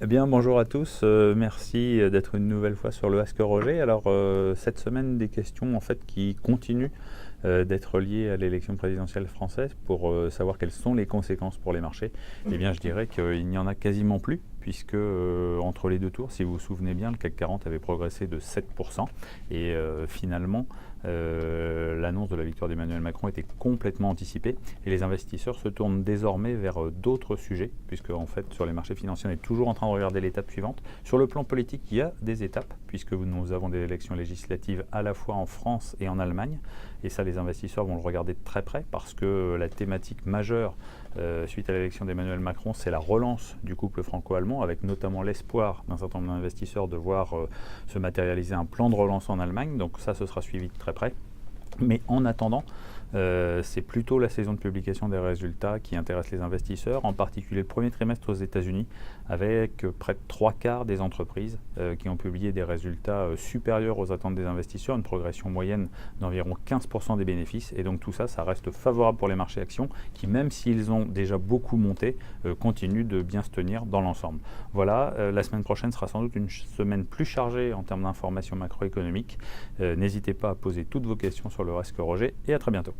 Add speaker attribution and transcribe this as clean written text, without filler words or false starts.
Speaker 1: Eh bien, bonjour à tous. Merci d'être une nouvelle fois sur le Ask Roger. Alors, cette semaine, des questions en fait qui continuent d'être liées à l'élection présidentielle française pour savoir quelles sont les conséquences pour les marchés. Eh bien, je dirais qu'il n'y en a quasiment plus, puisque entre les deux tours, si vous vous souvenez bien, le CAC 40 avait progressé de 7%. Et finalement, l'annonce de la victoire d'Emmanuel Macron était complètement anticipée. Et les investisseurs se tournent désormais vers d'autres sujets, puisque en fait, sur les marchés financiers, on est toujours en train de regarder l'étape suivante. Sur le plan politique, il y a des étapes, puisque nous avons des élections législatives à la fois en France et en Allemagne. Et ça, les investisseurs vont le regarder de très près, parce que la thématique majeure suite à l'élection d'Emmanuel Macron, c'est la relance du couple franco-allemand, avec notamment l'espoir d'un certain nombre d'investisseurs de voir se matérialiser un plan de relance en Allemagne. Donc ça, ce sera suivi de très près. Mais en attendant, c'est plutôt la saison de publication des résultats qui intéresse les investisseurs, en particulier le premier trimestre aux États-Unis, avec près de 3/4 des entreprises qui ont publié des résultats supérieurs aux attentes des investisseurs, une progression moyenne d'environ 15% des bénéfices. Et donc tout ça, ça reste favorable pour les marchés actions qui, même s'ils ont déjà beaucoup monté, continuent de bien se tenir dans l'ensemble. Voilà, la semaine prochaine sera sans doute une semaine plus chargée en termes d'informations macroéconomiques. N'hésitez pas à poser toutes vos questions sur le Ask Roger et à très bientôt.